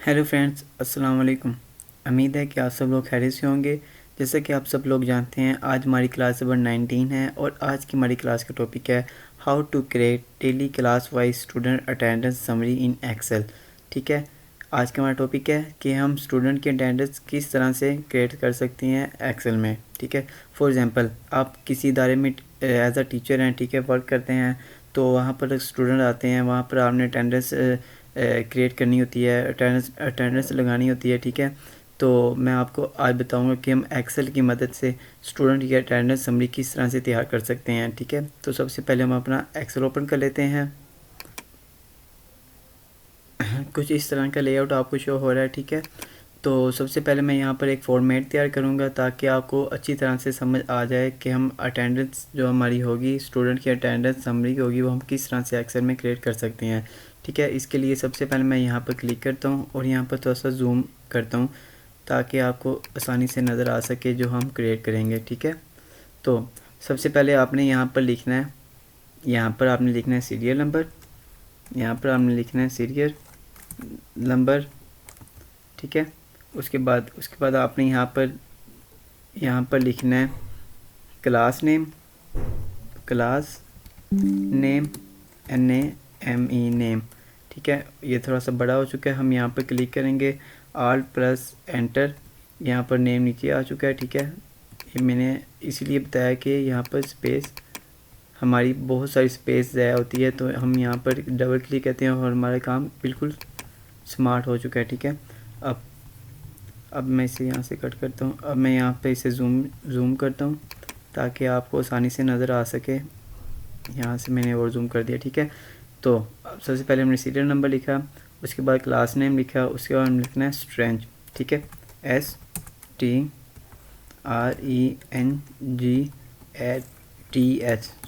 Hello friends, अस्सलाम वालेकुम। उम्मीद है कि आप सब लोग खैरियत से होंगे। जैसा कि आप सब लोग जानते हैं, आज हमारी क्लास नंबर 19 है और आज की हमारी क्लास का टॉपिक है how to create daily class wise student attendance summary in Excel. ठीक है, आज का हमारा टॉपिक है कि हम स्टूडेंट की अटेंडेंस किस तरह से क्रिएट कर सकते हैं एक्सेल में। ठीक है, फॉर एग्ज़ाम्पल आप किसी इदारे में एज अ टीचर हैं, ठीक है, वर्क करते हैं, तो वहाँ पर स्टूडेंट आते हैं, वहाँ पर आपने अटेंडेंस क्रिएट करनी होती है, अटेंडेंस लगानी होती है। ठीक है, तो मैं आपको आज बताऊंगा कि हम एक्सेल की मदद से स्टूडेंट की अटेंडेंस समरी किस तरह से तैयार कर सकते हैं। ठीक है, तो सबसे पहले हम अपना एक्सेल ओपन कर लेते हैं। कुछ इस तरह का लेआउट आपको शो हो रहा है। ठीक है, तो सबसे पहले मैं यहाँ पर एक फॉर्मेट तैयार करूँगा ताकि आपको अच्छी तरह से समझ आ जाए कि हम अटेंडेंस जो हमारी होगी, स्टूडेंट की अटेंडेंस समरी होगी, वो हम किस तरह से एक्सेल में क्रिएट कर सकते हैं। ठीक है, इसके लिए सबसे पहले मैं यहाँ पर क्लिक करता हूँ और यहाँ पर थोड़ा सा जूम करता हूँ ताकि आपको आसानी से नज़र आ सके जो हम क्रिएट करेंगे। ठीक है, तो सबसे पहले आपने यहाँ पर लिखना है, यहाँ पर आपने लिखना है सीरियल नंबर, यहाँ पर आपने लिखना है सीरियल नंबर। ठीक है, उसके बाद आपने यहाँ पर लिखना है class name, class name NAME name. ठीक है, ये थोड़ा सा बड़ा हो चुका है, हम यहाँ पर क्लिक करेंगे, आल्ट प्लस एंटर, यहाँ पर नेम नीचे आ चुका है। ठीक है, ये मैंने इसलिए बताया कि यहाँ पर स्पेस, हमारी बहुत सारी स्पेस ज़ाया होती है, तो हम यहाँ पर डबल क्लिक करते हैं और हमारा काम बिल्कुल स्मार्ट हो चुका है। ठीक है, अब मैं इसे यहाँ से कट करता हूँ। अब मैं यहाँ पे इसे जूम करता हूँ ताकि आपको आसानी से नज़र आ सके। यहाँ से मैंने और जूम कर दिया। ठीक है, तो अब सबसे पहले हमने सीरियल नंबर लिखा, उसके बाद क्लास नेम लिखा, उसके बाद हम लिखना है स्ट्रेंज। ठीक है, STRENGTH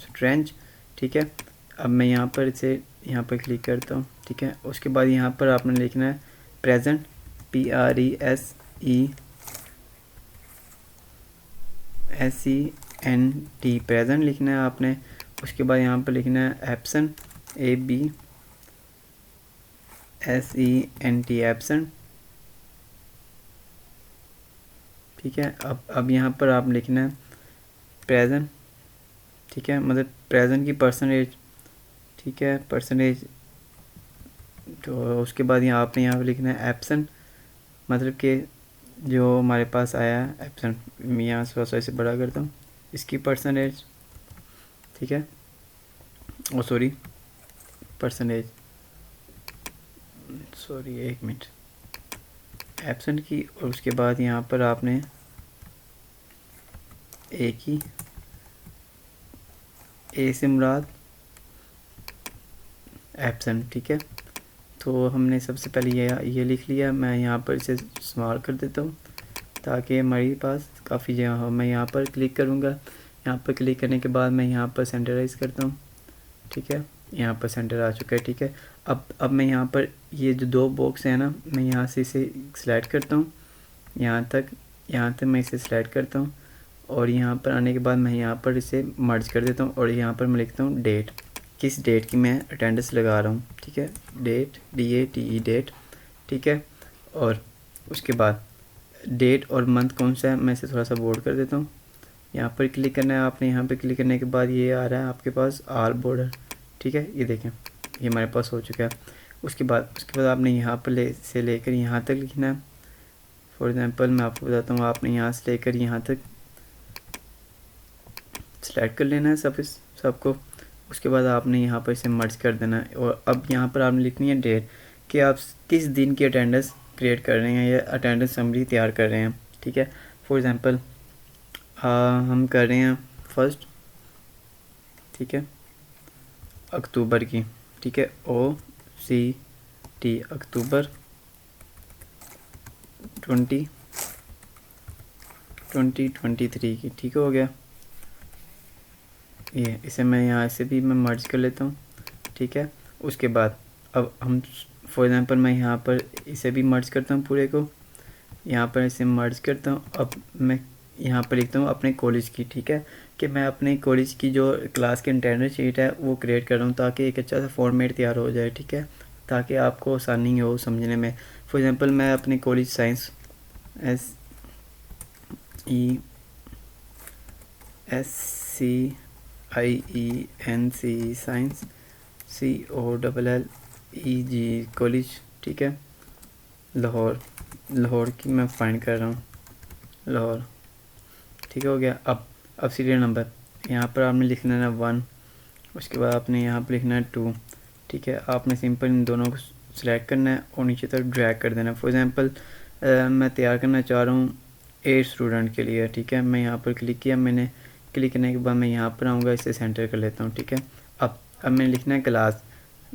स्ट्रेंज। ठीक है, अब मैं यहाँ पर इसे यहाँ पर क्लिक करता हूँ। ठीक है, उसके बाद यहाँ पर आपने लिखना है प्रेजेंट, PRESENT प्रेजेंट लिखना है आपने। उसके बाद यहाँ पर लिखना है एब्सेंट, ABSENT एब्सेंट। ठीक है, अब यहाँ पर आप लिखना है प्रेजेंट। ठीक है, मतलब प्रेजेंट की परसेंटेज। ठीक है, परसेंटेज। तो उसके बाद यहाँ आपने यहाँ पर लिखना है एब्सेंट, मतलब कि जो हमारे पास आया है एब्सेंट। मैं यहाँ से थोड़ा सा इसे बड़ा करता हूँ, इसकी परसेंटेज। ठीक है, ओ सॉरी, परसेंटेज, सॉरी एक मिनट, एब्सेंट की। और उसके बाद यहाँ पर आपने ए की, ए से मुराद एब्सेंट। ठीक है, तो हमने सबसे पहले ये लिख लिया। मैं यहाँ पर इसे स्मॉल कर देता हूँ ताकि हमारे पास काफ़ी जगह हो। मैं यहाँ पर क्लिक करूँगा, यहाँ पर क्लिक करने के बाद मैं यहाँ पर सेंटराइज़ करता हूँ। ठीक है, यहाँ पर सेंटर आ चुका है। ठीक है, अब मैं यहाँ पर ये जो दो बॉक्स है ना, मैं यहाँ से इसे सिलेक्ट करता हूँ, यहाँ तक मैं इसे सिलेक्ट करता हूँ और यहाँ पर आने के बाद मैं यहाँ पर इसे मर्ज कर देता हूँ और यहाँ पर मैं लिखता हूँ डेट, किस डेट की मैं अटेंडेंस लगा रहा हूँ। ठीक है, डेट, DATE डेट। ठीक है, और उसके बाद डेट और मंथ कौन सा है, मैं इसे थोड़ा सा बोल्ड कर देता हूँ। यहाँ पर क्लिक करना है आपने, यहाँ पर क्लिक करने के बाद ये आ रहा है आपके पास ऑल बॉर्डर। ठीक है, ये देखें, ये हमारे पास हो चुका है। उसके बाद आपने यहाँ पर से लेकर यहाँ तक लिखना है। फॉर एग्ज़ाम्पल मैं आपको बताता हूँ, आपने यहाँ से लेकर यहाँ तक सेलेक्ट कर लेना है सबको। उसके बाद आपने यहाँ पर इसे मर्ज कर देना है और अब यहाँ पर आपने लिखनी है डेट, कि आप किस दिन की अटेंडेंस क्रिएट कर रहे हैं या अटेंडेंस समरी तैयार कर रहे हैं। ठीक है, फॉर एग्ज़ाम्पल हम कर रहे हैं 1 ठीक है, अक्टूबर की। ठीक है, OCT अक्टूबर 2023 की। ठीक हो गया, ये इसे मैं यहाँ से भी मैं मर्ज कर लेता हूँ। ठीक है, उसके बाद अब हम फॉर एग्ज़ाम्पल मैं यहाँ पर इसे भी मर्ज करता हूँ, पूरे को यहाँ पर इसे मर्ज करता हूँ। अब मैं यहाँ पर लिखता हूँ अपने कॉलेज की। ठीक है, कि मैं अपने कॉलेज की जो क्लास की अटेंडेंस शीट है वो क्रिएट कर रहा हूँ ताकि एक अच्छा सा फॉर्मेट तैयार हो जाए। ठीक है, ताकि आपको आसानी हो समझने में। फॉर एग्ज़ाम्पल मैं अपने college science SCIENC science COLLEG college, ठीक है, लाहौर की मैं फाइंड कर रहा हूँ, लाहौर, ठीक हो गया। अब सीरियल नंबर यहाँ पर आपने लिखना है 1, उसके बाद आपने यहाँ पर लिखना है 2, ठीक है। आपने सिंपल इन दोनों को सिलेक्ट करना है और नीचे तक ड्रैग कर देना है। फॉर एग्ज़ाम्पल मैं तैयार करना चाह रहा हूँ 8 स्टूडेंट के लिए, ठीक है। मैं यहाँ पर क्लिक किया, मैंने क्लिक करने के बाद मैं यहाँ पर आऊँगा, इसे सेंटर कर लेता हूँ, ठीक है। अब मैंने लिखना है क्लास,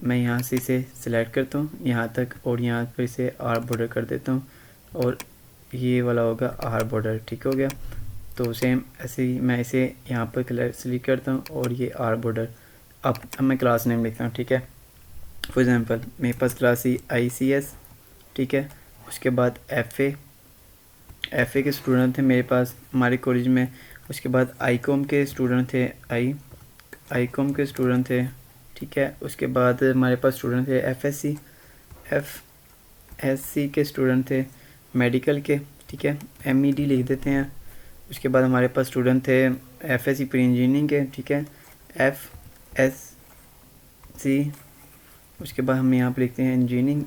मैं यहाँ से इसे सिलेक्ट करता हूँ यहाँ तक और यहाँ पर इसे आर बॉर्डर कर देता हूँ और ये वाला होगा आर बॉर्डर, ठीक हो गया। तो सेम ऐसे ही मैं इसे यहाँ पर कलर सिलेक्ट करता हूँ और ये आर बॉर्डर। अब मैं क्लास नेम लिखता हूँ, ठीक है। फॉर एग्ज़ाम्पल मेरे पास क्लास ही ICS, ठीक है। उसके बाद FA के स्टूडेंट थे मेरे पास हमारे कॉलेज में। उसके बाद ICOM के स्टूडेंट थे, ICOM के स्टूडेंट थे, ठीक है। उसके बाद हमारे पास स्टूडेंट थे FSC के स्टूडेंट थे, मेडिकल के, ठीक है, MED लिख देते हैं। उसके बाद हमारे पास स्टूडेंट थे FSC प्री इंजीनियरिंग के, ठीक है, FSC। उसके बाद हम यहाँ पर लिखते हैं इंजीनियरिंग,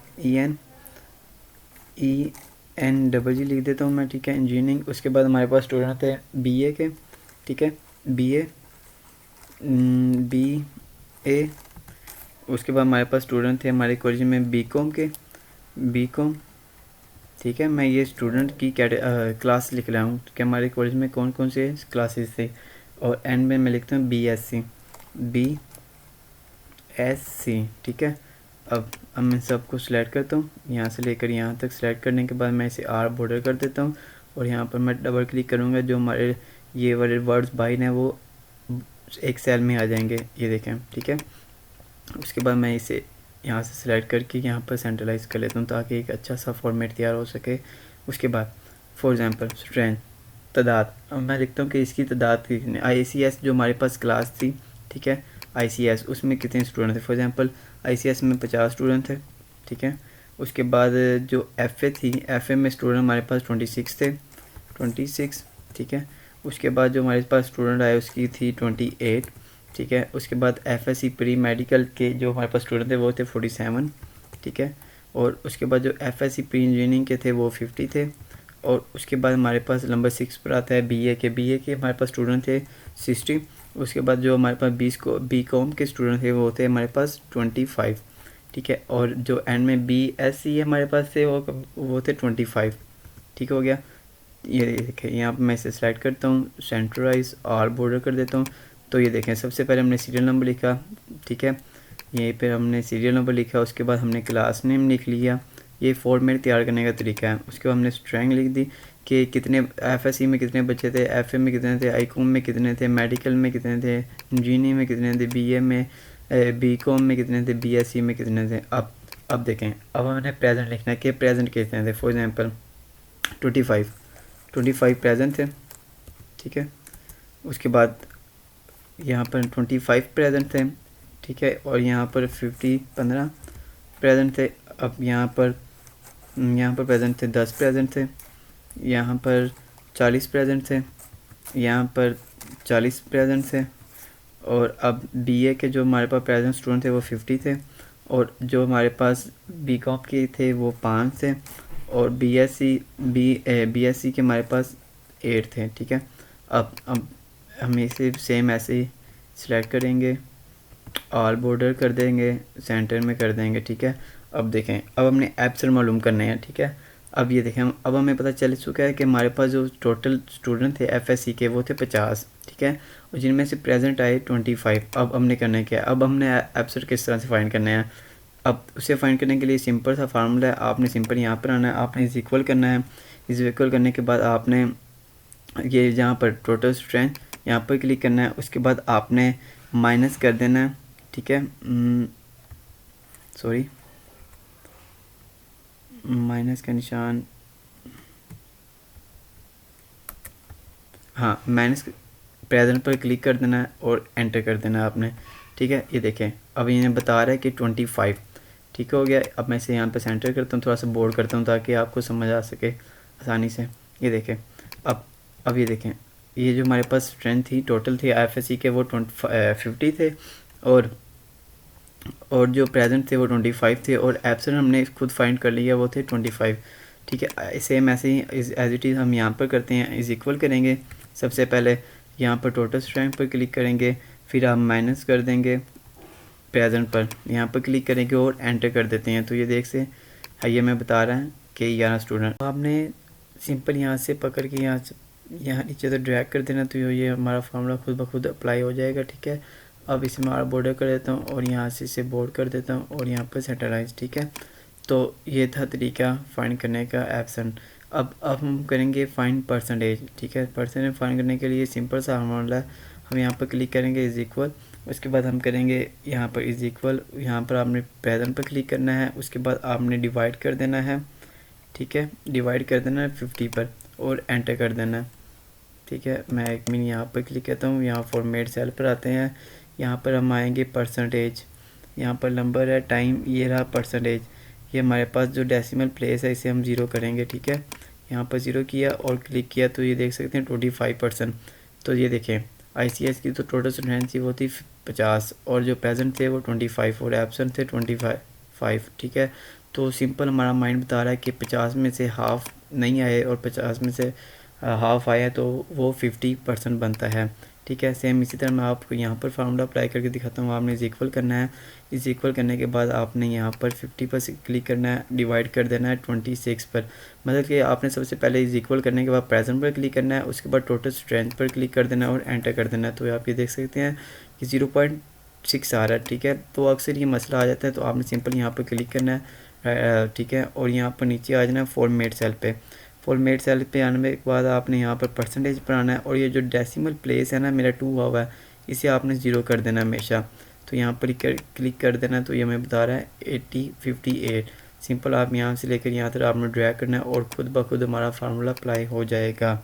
ENG लिख देता हूँ मैं, ठीक है, इंजीनियरिंग। उसके बाद हमारे पास स्टूडेंट थे BA के, ठीक है, BA। उसके बाद हमारे पास स्टूडेंट थे हमारे कॉलेज में BCom के, BCom, ठीक है। मैं ये स्टूडेंट की क्लास लिख रहा हूँ कि हमारे कॉलेज में कौन कौन से क्लासेस थे। और एंड में मैं लिखता हूँ BSc, ठीक है। अब मैं सबको सिलेक्ट करता हूँ, यहाँ से लेकर यहाँ तक सिलेक्ट करने के बाद मैं इसे आर बॉर्डर कर देता हूँ और यहाँ पर मैं डबल क्लिक करूँगा, जो हमारे ये वाले वर्ड्स बाइन है वो एक सेल में आ जाएंगे, ये देखें, ठीक है। उसके बाद मैं इसे यहाँ से सिलेक्ट करके यहाँ पर सेंट्रलाइज कर लेता हूँ ताकि एक अच्छा सा फॉर्मेट तैयार हो सके। उसके बाद फॉर एग्ज़ाम्पल स्ट्रेंथ, तादाद, अब मैं लिखता हूँ कि इसकी तादाद कितनी, ICS जो हमारे पास क्लास थी, ठीक है, ICS उसमें कितने स्टूडेंट थे। फॉर एग्ज़ाम्पल ICS में 50 स्टूडेंट थे, ठीक है। उसके बाद जो FA थी, FA में स्टूडेंट हमारे पास 26 थे, 26, ठीक है। उसके बाद जो हमारे पास स्टूडेंट आए उसकी थी 28, ठीक है। उसके बाद FSC प्री मेडिकल के जो हमारे पास स्टूडेंट थे वो थे 47, ठीक है। और उसके बाद जो FSC प्री इंजीनियरिंग के थे वो 50 थे। और उसके बाद हमारे पास नंबर 6 पर आता है BA के हमारे पास स्टूडेंट थे 60। उसके बाद जो हमारे पास BCom के स्टूडेंट थे वो थे हमारे पास 25, ठीक है। और जो एंड में BSc हमारे पास थे वो थे 25, ठीक हो गया। ये देखें यहाँ पर मैं इसे सेलेक्ट करता हूँ, सेंट्रलाइज आर बॉर्डर कर देता हूँ। तो ये देखें सबसे पहले हमने सीरियल नंबर लिखा, ठीक है, यहीं पे हमने सीरियल नंबर लिखा। उसके बाद हमने क्लास नेम लिख लिया, ये फॉर्मेट तैयार करने का तरीका है। उसके बाद हमने स्ट्रैंग लिख दी कि कितने FSC में कितने बच्चे थे, FA में कितने थे, ICOM में कितने थे, मेडिकल में कितने थे, इंजीनियरिंग में कितने थे, BA में, BCom में कितने थे, BSc में कितने थे। अब देखें, अब हमने प्रेजेंट लिखना है कि प्रेजेंट कितने थे। फॉर एग्ज़ाम्पल 25 प्रेजेंट थे, ठीक है। उसके बाद यहाँ पर 25 प्रेजेंट थे, ठीक है। और यहाँ पर 15 प्रेजेंट थे। अब यहाँ पर प्रेजेंट थे 10 प्रेजेंट थे, यहाँ पर 40 प्रेजेंट थे, यहाँ पर 40 प्रेजेंट थे। और अब BA के जो हमारे पास प्रेजेंट स्टूडेंट थे वो 50 थे। और जो हमारे पास BCom के थे वो 5 थे। और BSc के हमारे पास 8 थे, ठीक है। अब हम इसे सेम ऐसे ही सिलेक्ट करेंगे, ऑल बॉर्डर कर देंगे, सेंटर में कर देंगे, ठीक है। अब देखें, अब हमने एब्सेंट मालूम करने हैं, ठीक है। अब ये देखें, अब हमें पता चल चुका है कि हमारे पास जो टोटल स्टूडेंट थे FSC के वो थे 50, ठीक है, और जिनमें से प्रेजेंट आए 25। अब हमने करना क्या है, अब हमने एब्सेंट किस तरह से फाइंड करना है। अब उसे फाइंड करने के लिए सिंपल सा फार्मूला है, आपने सिंपल यहाँ पर आना है, आपने इज इक्वल करना है। इज इक्वल करने के बाद आपने ये जहाँ पर टोटल स्ट्रेंथ यहाँ पर क्लिक करना है। उसके बाद आपने माइनस कर देना है, ठीक है, सॉरी माइनस का निशान, हाँ, माइनस प्रेजेंट पर क्लिक कर देना है और एंटर कर देना है आपने, ठीक है। ये देखें, अब इन्हें बता रहा है कि 25, ठीक हो गया। अब मैं इसे यहाँ पे सेंटर करता हूँ, थोड़ा सा बोल्ड करता हूँ ताकि आपको समझ आ सके आसानी से। ये देखें, अब ये देखें, ये जो हमारे पास स्ट्रेंथ थी टोटल थी IFSC के वो 50 थे, और जो प्रेजेंट थे वो 25 थे, और एब्सेंट हमने खुद फाइंड कर लिया वो थे 25। ठीक है, सेम ऐसे ही एज इट इज़ हम यहाँ पर करते हैं, इज़ इक्वल करेंगे। सबसे पहले यहाँ पर टोटल स्ट्रेंथ पर क्लिक करेंगे, फिर हम माइनस कर देंगे प्रेजेंट पर, यहाँ पर क्लिक करेंगे और एंटर कर देते हैं। तो ये देख से ये मैं बता रहा है कि 11 स्टूडेंट। आपने सिंपल यहाँ से पकड़ के यहाँ नीचे तो ड्रैग कर देना, तो ये हमारा फार्मूला खुद ब खुद अप्लाई हो जाएगा। ठीक है, अब इसे मैं बॉर्डर कर देता हूँ और यहाँ से इसे बोर्ड कर देता हूँ और यहाँ पर सेंटराइज। ठीक है, तो ये था तरीका फाइंड करने का एब्सेंट। अब हम करेंगे फाइंड परसेंटेज। ठीक है, परसेंटेज फाइंड करने के लिए सिंपल सा फार्मूला है, हम यहाँ पर क्लिक करेंगे इज़ इक्वल, उसके बाद हम करेंगे यहाँ पर इज़ इक्वल, यहाँ पर आपने प्रेजेंट पर क्लिक करना है, उसके बाद आपने डिवाइड कर देना है। ठीक है, डिवाइड कर देना है 50 पर और एंटर कर देना है। ठीक है, मैं एक मिनट यहाँ पर क्लिक करता हूँ, यहाँ फॉर्मेट सेल पर आते हैं, यहाँ पर हम आएंगे परसेंटेज, यहाँ पर नंबर है टाइम, ये रहा परसेंटेज। ये हमारे पास जो डेसिमल प्लेस है इसे हम 0 करेंगे। ठीक है, यहाँ पर 0 किया और क्लिक किया तो ये देख सकते हैं 25%। तो ये देखें ICS की तो टोटल स्टूडेंट थी वो थी 50, और जो प्रेजेंट थे वो 25 और एब्सेंट थे 25। ठीक है, तो सिंपल हमारा माइंड बता रहा है कि 50 में से हाफ नहीं आए और 50 में से हाफ आया तो वो 50% बनता है। ठीक है, सेम इसी तरह मैं आपको यहाँ पर फार्मूला अप्लाई करके दिखाता हूँ। आपने इज इक्वल करना है, इज इक्वल करने के बाद आपने यहाँ पर 50 पर क्लिक करना है, डिवाइड कर देना है 26 पर। मतलब कि आपने सबसे पहले इज इक्वल करने के बाद प्रेजेंट पर क्लिक करना है, उसके बाद टोटल स्ट्रेंथ पर क्लिक कर देना है और एंटर कर देना है। तो आप ये देख सकते हैं कि 0.6 आ रहा है। ठीक है, तो अक्सर ये मसला आ जाता है, तो आपने सिंपल यहाँ पर क्लिक करना है। ठीक है, और यहाँ पर नीचे आ जाना है फॉर्मेट सेल पे। फॉर्मेट सेल पे आने के बाद आपने यहाँ पर परसेंटेज पर आना है, और ये जो डेसिमल प्लेस है ना मेरा 2 हुआ हुआ है, इसे आपने 0 कर देना हमेशा। तो यहाँ पर क्लिक कर देना, तो ये हमें बता रहा है 58। सिंपल आप यहाँ से लेकर यहाँ तक आपने ड्रैग करना है और ख़ुद ब खुद हमारा फार्मूला अप्लाई हो जाएगा।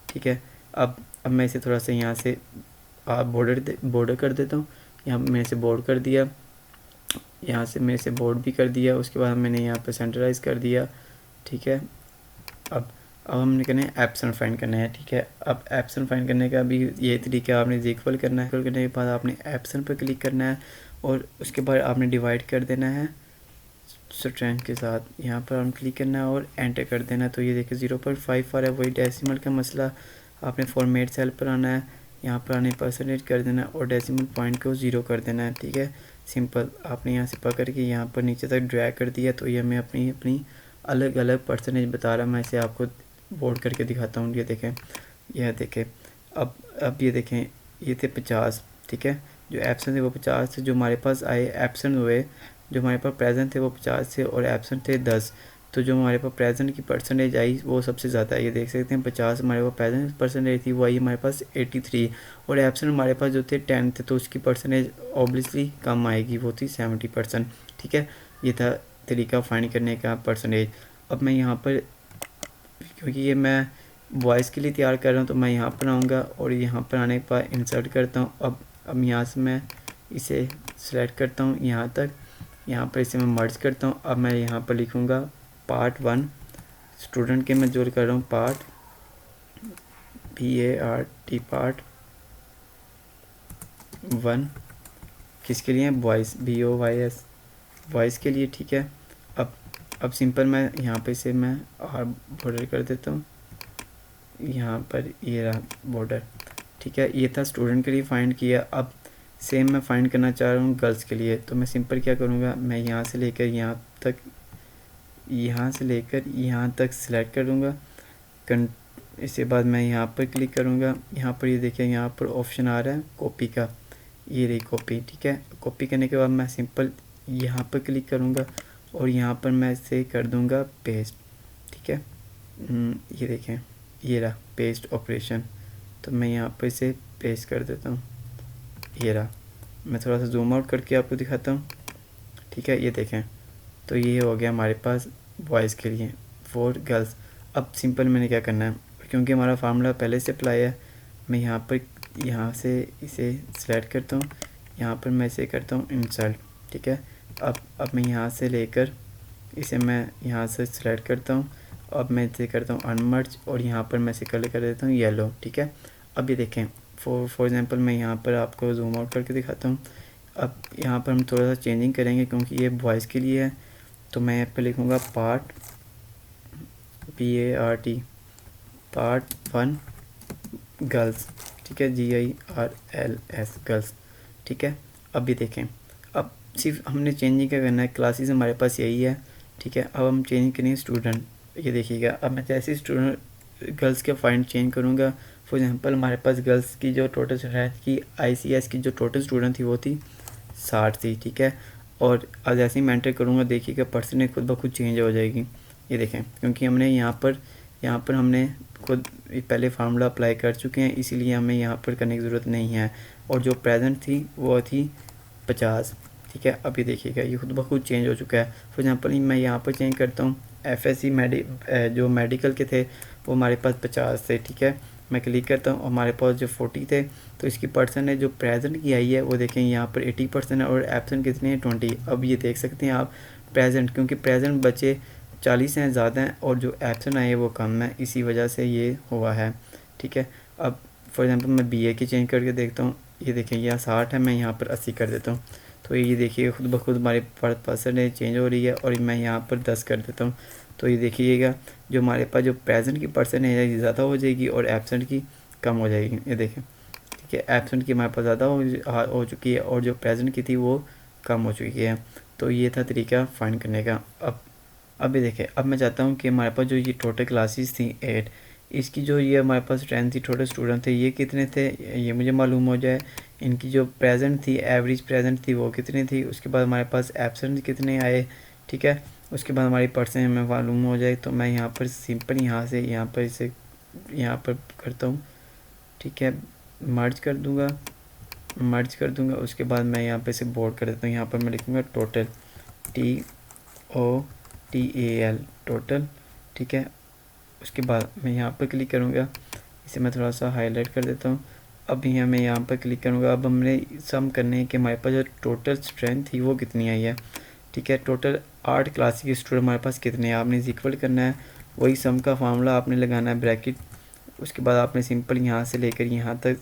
ठीक है, अब मैं इसे थोड़ा सा यहाँ से बॉर्डर कर देता हूँ। यहाँ मैंने इसे बोर्ड कर दिया, यहाँ से मैंने इसे बोर्ड भी कर दिया, उसके बाद मैंने यहाँ पर सेंटराइज कर दिया। ठीक है, अब हमने करना है एब्सेंट फाइंड करना है। ठीक है, अब एब्सेंट फाइंड करने का भी ये तरीका, आपने इक्वल करना है, इक्वल करने के बाद आपने एब्सेंट पर क्लिक करना है और उसके बाद आपने डिवाइड कर देना है स्ट्रेंथ के साथ, यहाँ पर हम क्लिक करना है और एंटर कर देना है। तो ये देखिए 0.5 आ रहा है, वही डेसिमल का मसला। आपने फॉर्मेट सेल पर आना है, यहाँ पर आने परसेंटेज कर देना और डेसिमल पॉइंट को 0 कर देना है। ठीक है, सिंपल आपने यहाँ से पकड़ के यहाँ पर नीचे तक ड्रैग कर दिया, तो ये हमें अपनी अलग अलग परसेंटेज बता रहा है। मैं इसे आपको बोर्ड करके दिखाता हूँ। ये देखें, यह देखें, अब ये देखें, ये थे 50। ठीक है, जो एब्सेंट थे वो 50 थे, जो हमारे पास आए एब्सेंट हुए, जो हमारे पास प्रेजेंट थे वो 50 थे और एब्सेंट थे 10। तो जो हमारे पास प्रेजेंट की परसेंटेज आई वो सबसे ज़्यादा है। ये देख सकते हैं 50 हमारे पास प्रेजेंट परसेंटेज थी, वो आई हमारे पास 83, और एब्सेंट हमारे पास जो थे 10 थे, तो उसकी परसेंटेज ऑब्वियसली कम आएगी, वो थी 70%। ठीक है, ये था तरीका फाइंड करने का परसेंटेज। अब मैं यहाँ पर, क्योंकि ये मैं वॉइस के लिए तैयार कर रहा हूँ, तो मैं यहाँ पर आऊँगा और यहाँ पर आने के बाद इंसर्ट करता हूँ। अब यहाँ से मैं इसे सेलेक्ट करता हूँ यहाँ तक, यहाँ पर इसे मैं मर्ज करता हूँ। अब मैं यहाँ पर लिखूँगा पार्ट 1, स्टूडेंट के मैं जोड़ कर रहा हूँ पार्ट PART पार्ट 1, किसके लिए, वॉइस VOYS वॉइस के लिए। ठीक है, अब सिंपल मैं यहाँ पे से मैं और बॉर्डर कर देता हूँ, यहाँ पर ये रहा बॉर्डर। ठीक है, ये था स्टूडेंट के लिए फाइंड किया। अब सेम मैं फाइंड करना चाह रहा हूँ गर्ल्स के लिए, तो मैं सिंपल क्या करूँगा, मैं यहाँ से लेकर यहाँ तक सिलेक्ट करूँगा। इसके बाद मैं यहाँ पर क्लिक करूँगा, यहाँ पर ये देखिए यहाँ पर ऑप्शन आ रहा है कॉपी का, ये रही कॉपी। ठीक है, कॉपी करने के बाद मैं सिंपल यहाँ पर क्लिक करूँगा और यहाँ पर मैं इसे कर दूँगा पेस्ट। ठीक है, ये देखें ये रहा पेस्ट ऑपरेशन, तो मैं यहाँ पर इसे पेस्ट कर देता हूँ। ये रहा, मैं थोड़ा सा जूम आउट करके आपको दिखाता हूँ। ठीक है, ये देखें, तो ये हो गया हमारे पास बॉयज़ के लिए फॉर गर्ल्स। अब सिंपल मैंने क्या करना है, क्योंकि हमारा फार्मूला पहले से अप्लाई है, मैं यहाँ से इसे सेलेक्ट करता हूँ, यहाँ पर मैं इसे करता हूँ इंसर्ट। ठीक है, अब मैं यहाँ से लेकर इसे मैं यहाँ से सिलेक्ट करता हूँ। अब मैं इसे करता हूँ अनमर्ज और यहाँ पर मैं इसे कलर कर देता हूँ येलो, ठीक है। अब ये देखें, फॉर एग्ज़ाम्पल मैं यहाँ पर आपको जूम आउट करके दिखाता हूँ। अब यहाँ पर हम थोड़ा सा चेंजिंग करेंगे क्योंकि ये बॉयज़ के लिए है, तो मैं यहाँ पर लिखूँगा पार्ट PART पार्ट 1 गर्ल्स, ठीक है, GIRLS गर्ल्स, ठीक है। अब भी देखें, अब सिर्फ हमने चेंजिंग क्या करना है, क्लासेस हमारे पास यही है, ठीक है। अब हम चेंज करेंगे स्टूडेंट, ये देखिएगा। अब मैं जैसे स्टूडेंट गर्ल्स के फाइंड चेंज करूँगा, फॉर एग्जांपल हमारे पास गर्ल्स की जो टोटल स्टूडेंट की ICS की जो टोटल स्टूडेंट थी वो थी 60 थी, ठीक है। और अब जैसे ही मैं एंटर करूँगा देखिएगा परसेंटेज खुद ब खुद चेंज हो जाएगी, ये देखें, क्योंकि हमने यहाँ पर हमने खुद पहले फार्मूला अप्लाई कर चुके हैं, इसीलिए हमें यहाँ पर करने की ज़रूरत नहीं है। और जो प्रेजेंट थी वो थी 50, ठीक है। अभी देखिएगा ये खुद ब खुद चेंज हो चुका है। फॉर एग्जांपल मैं यहाँ पर चेंज करता हूँ, FSC जो मेडिकल के थे वो हमारे पास 50 थे, ठीक है। मैं क्लिक करता हूँ, हमारे पास जो 40 थे, तो इसकी परसेंटेज जो प्रेजेंट की आई है वो देखें यहाँ पर 80% है और एब्सेंट कितने हैं 20। अब ये देख सकते हैं आप प्रेजेंट, क्योंकि प्रेजेंट बच्चे 40 हैं ज़्यादा हैं और जो एब्सेंट आए वो कम है, इसी वजह से ये हुआ है, ठीक है। अब फॉर एग्जांपल मैं BA की चेंज करके देखता हूँ, ये देखें यहाँ 60 है, मैं यहाँ पर 80 कर देता हूँ, तो ये देखिए खुद ब खुद हमारी परसेंटेज चेंज हो रही है। और मैं यहाँ पर 10 कर देता हूँ, तो ये देखिएगा जो हमारे पास जो प्रेजेंट की परसेंटेज है ये ज़्यादा हो जाएगी और एब्सेंट की कम हो जाएगी, ये देखें, ठीक है। एब्सेंट की हमारे पास ज़्यादा हो चुकी है और जो प्रेजेंट की थी वो कम हो चुकी है। तो ये था तरीका फाइंड करने का। अब ये देखें, अब मैं चाहता हूँ कि हमारे पास जो ये टोटल क्लासेस थी 8, इसकी जो ये हमारे पास 10 थी टोटल स्टूडेंट थे, ये कितने थे ये मुझे मालूम हो जाए। इनकी जो प्रेजेंट थी, एवरेज प्रेजेंट थी वो कितनी थी, उसके बाद हमारे पास एब्सेंट कितने आए, ठीक है। उसके बाद हमारी परसेंट हमें मालूम हो जाए, तो मैं यहाँ पर सिंपल यहाँ पर इसे यहाँ पर करता हूँ, ठीक है, मर्ज कर दूँगा। उसके बाद मैं यहाँ पर इसे बोर्ड कर देता हूँ, यहाँ पर मैं लिखूँगा टोटल TOTAL टोटल, ठीक है। उसके बाद मैं यहाँ पर क्लिक करूँगा, इसे मैं थोड़ा सा हाईलाइट कर देता हूँ। अब यहाँ मैं यहाँ पर क्लिक करूँगा, अब हमने सम करने हैं कि हमारे पास जो टोटल स्ट्रेंथ थी वो कितनी आई है, ठीक है। टोटल 8 क्लास के स्टूडेंट हमारे पास कितने हैं, आपने इक्वल करना है, वही सम का फार्मूला आपने लगाना है ब्रैकेट। उसके बाद आपने सिंपल यहाँ से लेकर यहाँ तक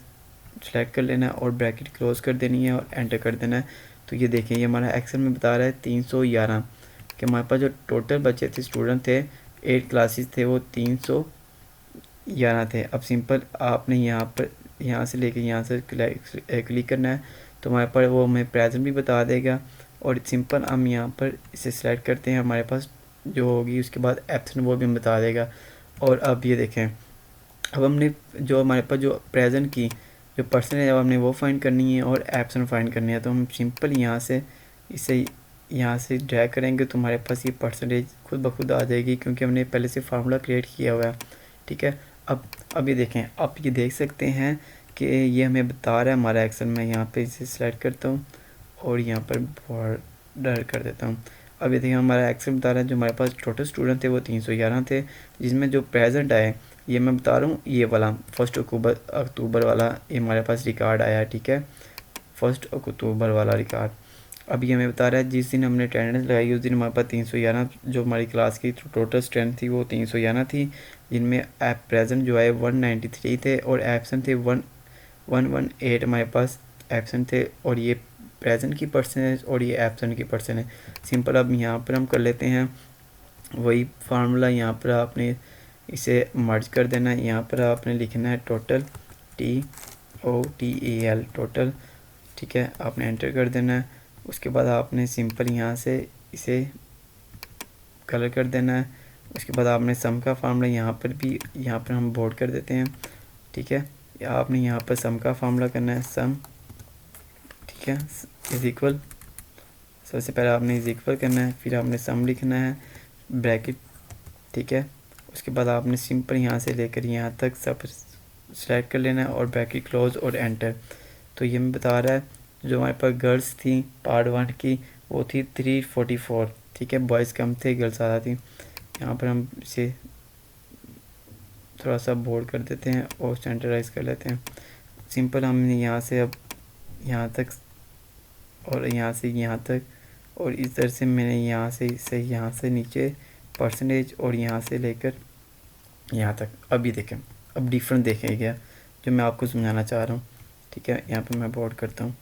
सेलेक्ट कर लेना है और ब्रैकेट क्लोज कर देनी है और एंटर कर देना है। तो ये देखें ये हमारा एक्सेल में बता रहा है 311 कि हमारे पास जो टोटल बच्चे थे स्टूडेंट थे 8 क्लासेस थे वो 311 थे। अब सिंपल आपने यहाँ से लेके यहाँ से क्लिक करना है, तो हमारे पास वो हमें प्रेजेंट भी बता देगा। और सिंपल हम यहाँ पर इसे सेलेक्ट करते हैं, हमारे पास जो होगी उसके बाद एब्सेंट वो भी हमें बता देगा। और अब ये देखें, अब हमने जो हमारे पास जो प्रेजेंट की जो परसेंटेज है हमने वो फाइंड करनी है और एब्सेंट फाइंड करनी है। तो हम सिंपल यहाँ से इसे यहाँ से ड्रैग करेंगे तो हमारे पास ये परसेंटेज खुद ब खुद आ जाएगी, क्योंकि हमने पहले से फार्मूला क्रिएट किया हुआ है, ठीक है। अब ये देखें, आप ये देख सकते हैं कि ये हमें बता रहा है हमारा एक्सेल में। यहाँ पे इसे सेलेक्ट करता हूँ और यहाँ पर बॉर्डर कर देता हूँ। अब ये देखिए हमारा एक्सेल बता रहा है जो हमारे पास टोटल स्टूडेंट थे वो 311 थे, जिसमें जो प्रेजेंट आए ये मैं बता रहा हूँ, ये वाला 1 अक्टूबर वाला ये हमारे पास रिकॉर्ड आया, ठीक है, 1 अक्टूबर वाला रिकॉर्ड। अब ये हमें बता रहा है जिस दिन हमने अटेंडेंस लगाई उस दिन हमारे पास 311 जो हमारी क्लास की टोटल स्ट्रेंथ थी वो 311 थी, जिनमें प्रेजेंट जो है 193 थे और एब्सेंट थे 118 हमारे पास एब्सेंट थे। और ये प्रेजेंट की परसेंटेज और ये एब्सेंट की परसेंटेज सिंपल अब यहाँ पर हम कर लेते हैं वही फार्मूला। यहाँ पर आपने इसे मर्ज कर देना है, यहाँ पर आपने लिखना है टोटल TOTAL टोटल, ठीक है, आपने एंटर कर देना है। उसके बाद आपने सिंपल यहाँ से इसे कलर कर देना है। उसके बाद आपने सम का फार्मूला यहाँ पर हम बोर्ड कर देते हैं, ठीक है। आपने यहाँ पर सम का फार्मूला करना है, सम, ठीक है, इज इक्वल, सबसे पहले आपने इज इक्वल करना है, फिर आपने सम लिखना है ब्रैकेट, ठीक है। उसके बाद आपने सिंपल यहाँ से लेकर यहाँ तक सब सेलेक्ट कर लेना है और ब्रैकेट क्लोज और एंटर। तो ये मैं बता रहा है जो हमारे पास गर्ल्स थी पार्ट 1 की वो थी 344, ठीक है, बॉयज़ कम थे गर्ल्स ज़्यादा थी। यहाँ पर हम इसे थोड़ा सा बोल्ड कर देते हैं और सेंटराइज कर लेते हैं। सिंपल हमने यहाँ से अब यहाँ तक और यहाँ से यहाँ तक और इधर से मैंने यहाँ से नीचे परसेंटेज और यहाँ से लेकर यहाँ तक। अभी देखें, अब डिफरेंट देखें क्या जो मैं आपको समझाना चाह रहा हूँ, ठीक है। यहाँ पे मैं बोर्ड करता हूँ,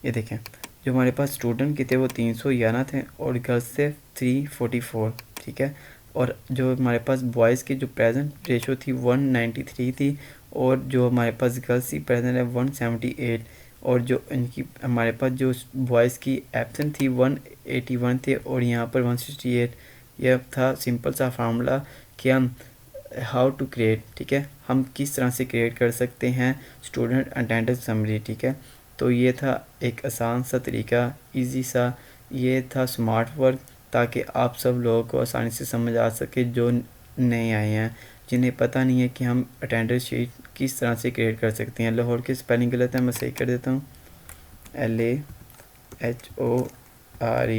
ये देखें जो हमारे पास स्टूडेंट के थे वो 311 थे और गर्ल्स थे 344, ठीक है। और जो हमारे पास बॉयज़ की जो प्रेजेंट रेशो थी 193 थी और जो हमारे पास गर्ल्स की प्रेजेंट है 178 और जो इनकी हमारे पास जो बॉयज़ की एब्सेंट थी 181 थे और यहाँ पर 168। यह था सिंपल सा फार्मूला कि हम हाउ टू क्रिएट, ठीक है, हम किस तरह से क्रिएट कर सकते हैं स्टूडेंट अटेंडेंस समरी, ठीक है। तो ये था एक आसान सा तरीका, इजी सा, ये था स्मार्ट वर्क, ताकि आप सब लोगों को आसानी से समझ आ सके जो नए आए हैं, जिन्हें पता नहीं है कि हम अटेंडेंस शीट किस तरह से क्रिएट कर सकते हैं। लाहौर की स्पेलिंग गलत है, मैं सही कर देता हूँ, LAHORE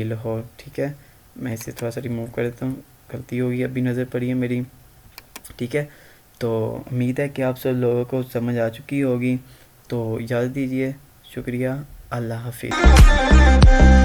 लाहौर, ठीक है। मैं इसे थोड़ा सा रिमूव कर देता हूँ, गलती होगी अभी नज़र पड़ी है मेरी, ठीक है। तो उम्मीद है कि आप सब लोगों को समझ आ चुकी होगी। तो इजाज़त दीजिए, शुक्रिया, अल्लाह हाफिज़।